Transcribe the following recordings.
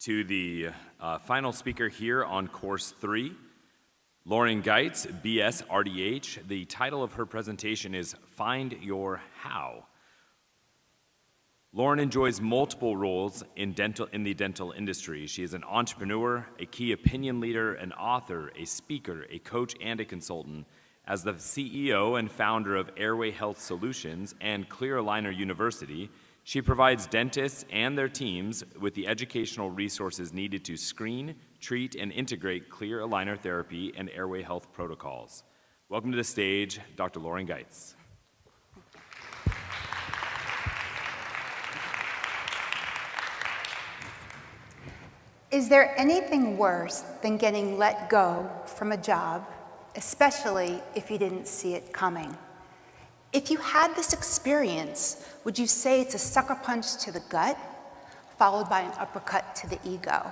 To the final speaker here on Course 3, Lauren Gueits, BS RDH. The title of her presentation is Find Your How. Lauren enjoys multiple roles in the dental industry. She is an entrepreneur, a key opinion leader, an author, a speaker, a coach, and a consultant. As the CEO and founder of Airway Health Solutions and Clear Aligner University, she provides dentists and their teams with the educational resources needed to screen, treat, and integrate clear aligner therapy and airway health protocols. Welcome to the stage, Dr. Lauren Gueits. Is there anything worse than getting let go from a job, especially if you didn't see it coming? If you had this experience, would you say it's a sucker punch to the gut, followed by an uppercut to the ego,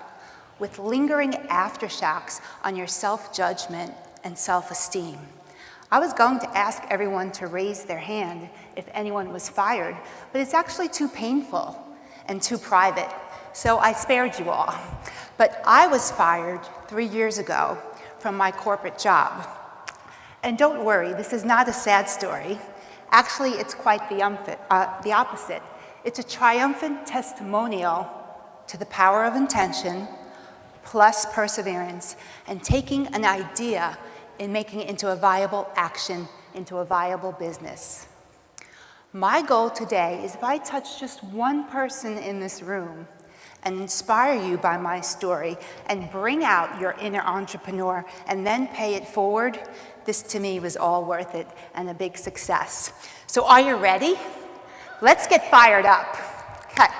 with lingering aftershocks on your self-judgment and self-esteem? I was going to ask everyone to raise their hand if anyone was fired, but it's actually too painful and too private, so I spared you all. But I was fired 3 years ago from my corporate job. And don't worry, this is not a sad story. Actually, it's quite the opposite. It's a triumphant testimonial to the power of intention, plus perseverance, and taking an idea and making it into a viable action, into a viable business. My goal today is if I touch just one person in this room and inspire you by my story and bring out your inner entrepreneur and then pay it forward, this to me was all worth it and a big success. So are you ready? Let's get fired up. Okay.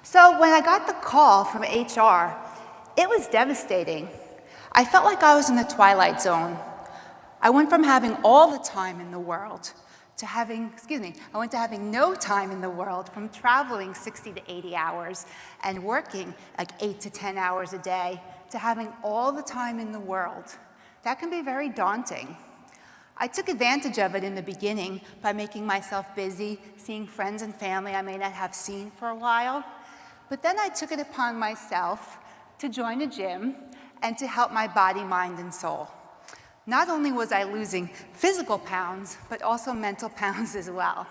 So when I got the call from HR, it was devastating. I felt like I was in the twilight zone. I went from having all the time in the world to having no time in the world, from traveling 60 to 80 hours and working like 8 to 10 hours a day to having all the time in the world. That can be very daunting. I took advantage of it in the beginning by making myself busy, seeing friends and family I may not have seen for a while. But then I took it upon myself to join a gym and to help my body, mind, and soul. Not only was I losing physical pounds, but also mental pounds as well.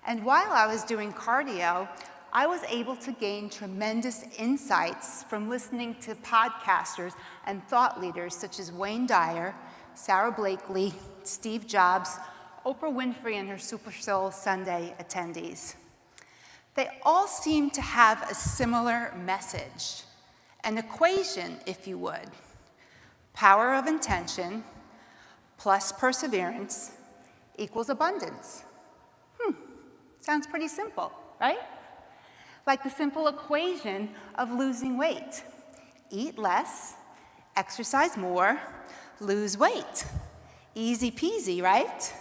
And while I was doing cardio, I was able to gain tremendous insights from listening to podcasters and thought leaders such as Wayne Dyer, Sarah Blakely, Steve Jobs, Oprah Winfrey and her Super Soul Sunday attendees. They all seem to have a similar message, an equation, if you would. Power of intention plus perseverance equals abundance. Sounds pretty simple, right? Like the simple equation of losing weight. Eat less, exercise more, lose weight. Easy peasy, right?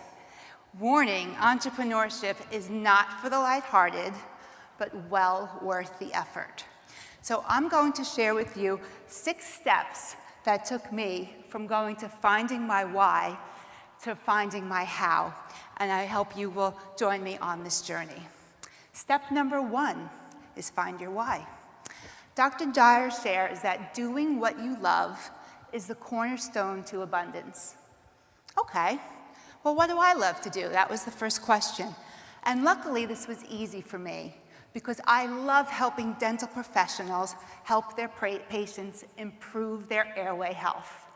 Warning, entrepreneurship is not for the lighthearted, but well worth the effort. So I'm going to share with you 6 steps that took me from going to finding my why to finding my how, and I hope you will join me on this journey. Step number 1 is find your why. Dr. Dyer shares that doing what you love is the cornerstone to abundance. Okay, well, what do I love to do? That was the first question. And luckily, this was easy for me, because I love helping dental professionals help their patients improve their airway health.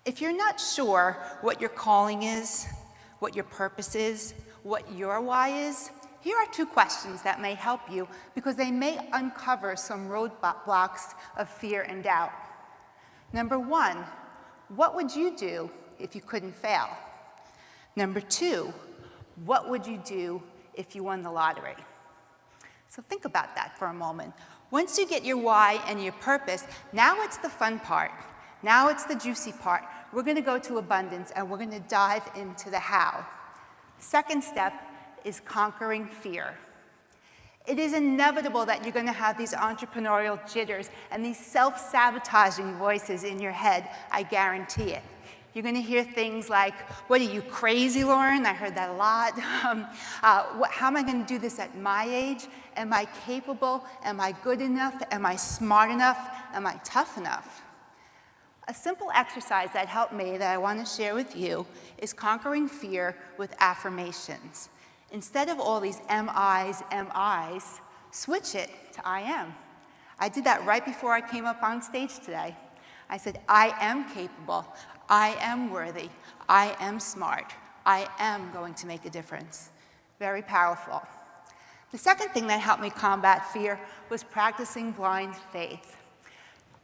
If you're not sure what your calling is, what your purpose is, what your why is, here are 2 questions that may help you, because they may uncover some roadblocks of fear and doubt. Number 1, what would you do if you couldn't fail? Number 2, what would you do if you won the lottery? So think about that for a moment. Once you get your why and your purpose, now it's the fun part. Now it's the juicy part. We're going to go to abundance, and we're going to dive into the how. Second step is conquering fear. It is inevitable that you're going to have these entrepreneurial jitters and these self-sabotaging voices in your head, I guarantee it. You're going to hear things like, what are you, crazy, Lauren? I heard that a lot. How am I going to do this at my age? Am I capable? Am I good enough? Am I smart enough? Am I tough enough? A simple exercise that helped me that I want to share with you is conquering fear with affirmations. Instead of all these MIs, switch it to I am. I did that right before I came up on stage today. I said, I am capable, I am worthy, I am smart, I am going to make a difference. Very powerful. The second thing that helped me combat fear was practicing blind faith.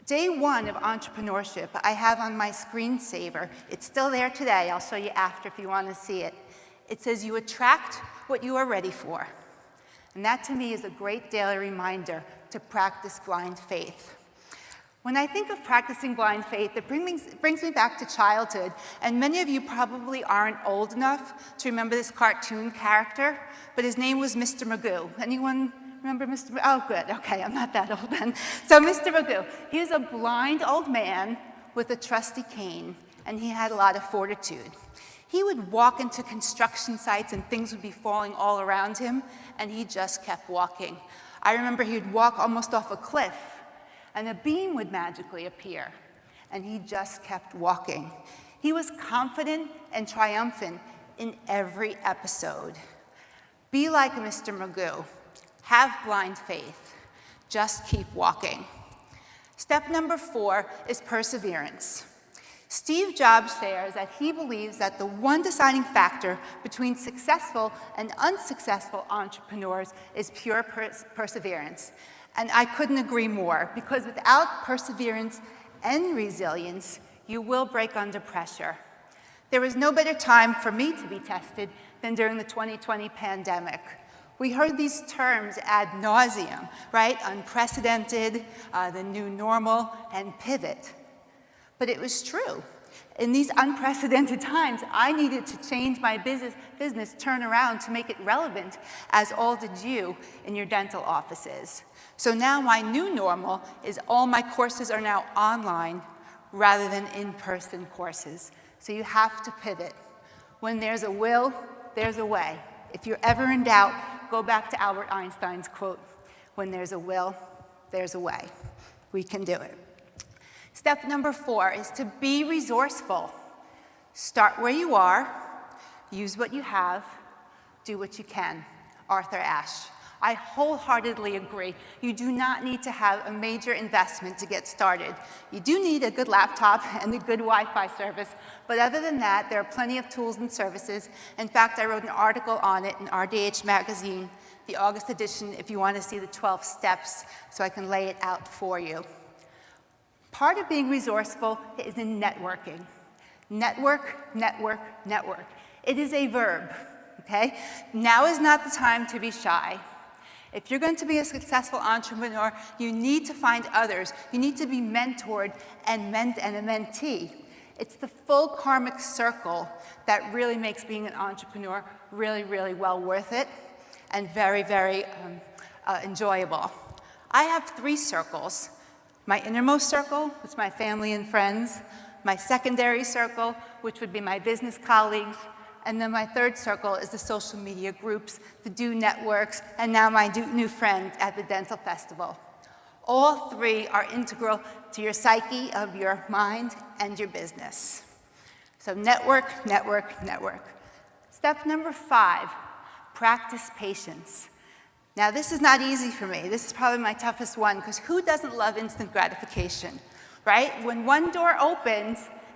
Day one of entrepreneurship, I have on my screensaver, it's still there today, I'll show you after if you want to see it. It says you attract what you are ready for. And that to me is a great daily reminder to practice blind faith. When I think of practicing blind faith, it brings me back to childhood, and many of you probably aren't old enough to remember this cartoon character, but his name was Mr. Magoo. Anyone remember Mr. Magoo? Oh, good, okay, I'm not that old then. So Mr. Magoo, he was a blind old man with a trusty cane, and he had a lot of fortitude. He would walk into construction sites and things would be falling all around him, and he just kept walking. I remember he would walk almost off a cliff, and a beam would magically appear, and he just kept walking. He was confident and triumphant in every episode. Be like Mr. Magoo. Have blind faith. Just keep walking. Step number 4 is perseverance. Steve Jobs shares that he believes that the one deciding factor between successful and unsuccessful entrepreneurs is pure perseverance. And I couldn't agree more, because without perseverance and resilience, you will break under pressure. There was no better time for me to be tested than during the 2020 pandemic. We heard these terms ad nauseum, right? Unprecedented, the new normal, and pivot. But it was true. In these unprecedented times, I needed to change my business turn around to make it relevant, as all did you in your dental offices. So now my new normal is all my courses are now online rather than in-person courses. So you have to pivot. When there's a will, there's a way. If you're ever in doubt, go back to Albert Einstein's quote, when there's a will, there's a way. We can do it. Step number 4 is to be resourceful. Start where you are, use what you have, do what you can. Arthur Ashe. I wholeheartedly agree. You do not need to have a major investment to get started. You do need a good laptop and a good Wi-Fi service, but other than that, there are plenty of tools and services. In fact, I wrote an article on it in RDH Magazine, the August edition, if you want to see the 12 steps, so I can lay it out for you. Part of being resourceful is in networking. Network, network, network. It is a verb, okay? Now is not the time to be shy. If you're going to be a successful entrepreneur, you need to find others. You need to be mentored and a mentee. It's the full karmic circle that really makes being an entrepreneur really, really well worth it and very, very enjoyable. I have 3 circles. My innermost circle, which is my family and friends. My secondary circle, which would be my business colleagues. And then my 3rd circle is the social media groups, the Do networks, and now my new friends at the Dental Festival. All 3 are integral to your psyche of your mind and your business. So network, network, network. Step number 5, practice patience. Now this is not easy for me. This is probably my toughest one, because who doesn't love instant gratification, right? When one door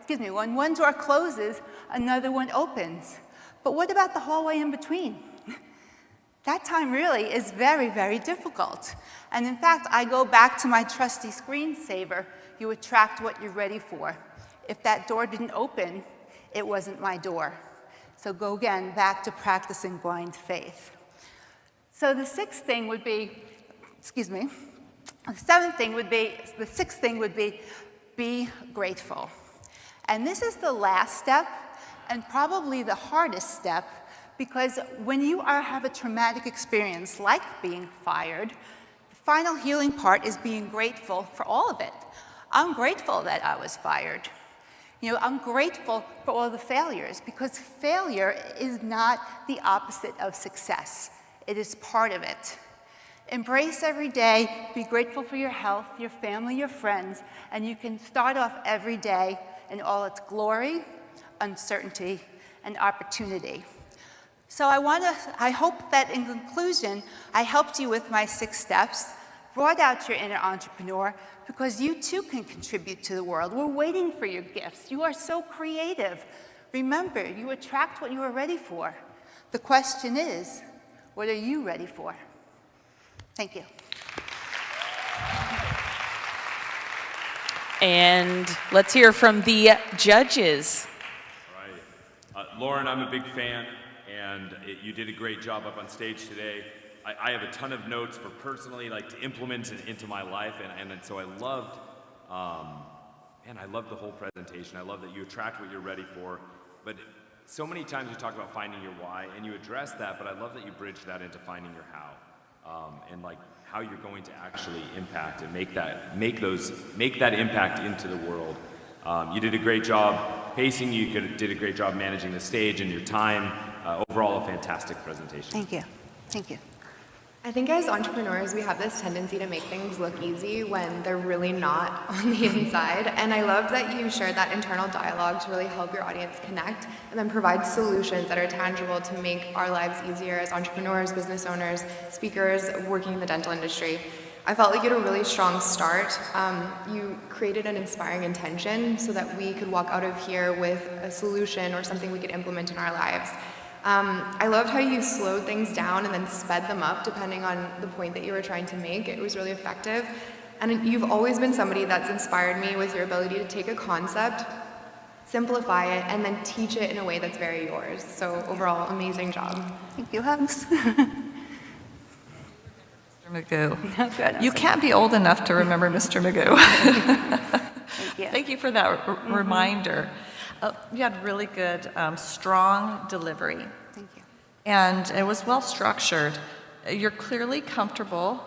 when one door closes, another one opens. But what about the hallway in between? That time really is very, very difficult. And in fact, I go back to my trusty screensaver. You attract what you're ready for. If that door didn't open, it wasn't my door. So go again back to practicing blind faith. So the 6th thing would be, the 6th thing would be grateful. And this is the last step, and probably the hardest step, because when you have a traumatic experience like being fired, the final healing part is being grateful for all of it. I'm grateful that I was fired. You know, I'm grateful for all the failures because failure is not the opposite of success. It is part of it. Embrace every day, be grateful for your health, your family, your friends, and you can start off every day in all its glory, uncertainty, and opportunity. So I hope that in conclusion, I helped you with my 6 steps, brought out your inner entrepreneur, because you too can contribute to the world. We're waiting for your gifts. You are so creative. Remember, you attract what you are ready for. The question is, what are you ready for? Thank you. And let's hear from the judges. All right. Lauren, I'm a big fan, and you did a great job up on stage today. I have a ton of notes for personally, like, to implement it into my life, and so I loved, I loved the whole presentation. I love that you attract what you're ready for, but so many times you talk about finding your why, and you address that, but I love that you bridge that into finding your how. And like how you're going to actually impact and make that impact into the world. You did a great job pacing. You did a great job managing the stage and your time. Overall, a fantastic presentation. Thank you. Thank you. I think as entrepreneurs, we have this tendency to make things look easy when they're really not on the inside. And I love that you shared that internal dialogue to really help your audience connect and then provide solutions that are tangible to make our lives easier as entrepreneurs, business owners, speakers working in the dental industry. I felt like you had a really strong start. You created an inspiring intention so that we could walk out of here with a solution or something we could implement in our lives. I loved how you slowed things down and then sped them up depending on the point that you were trying to make. It was really effective. And you've always been somebody that's inspired me with your ability to take a concept, simplify it, and then teach it in a way that's very yours. So overall, amazing job. Thank you, hugs. Mr. Magoo. You can't be old enough to remember Mr. Magoo. Thank you. Thank you for that reminder. You had really good, strong delivery. Thank you. And it was well structured. You're clearly comfortable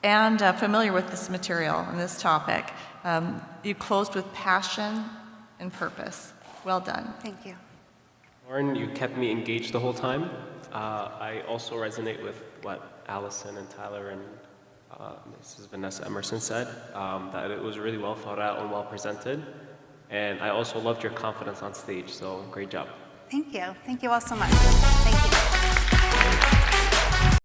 and familiar with this material and this topic. You closed with passion and purpose. Well done. Thank you. Lauren, you kept me engaged the whole time. I also resonate with what Allison and Tyler and Mrs. Vanessa Emerson said, that it was really well thought out and well presented. And I also loved your confidence on stage, so great job. Thank you. Thank you all so much.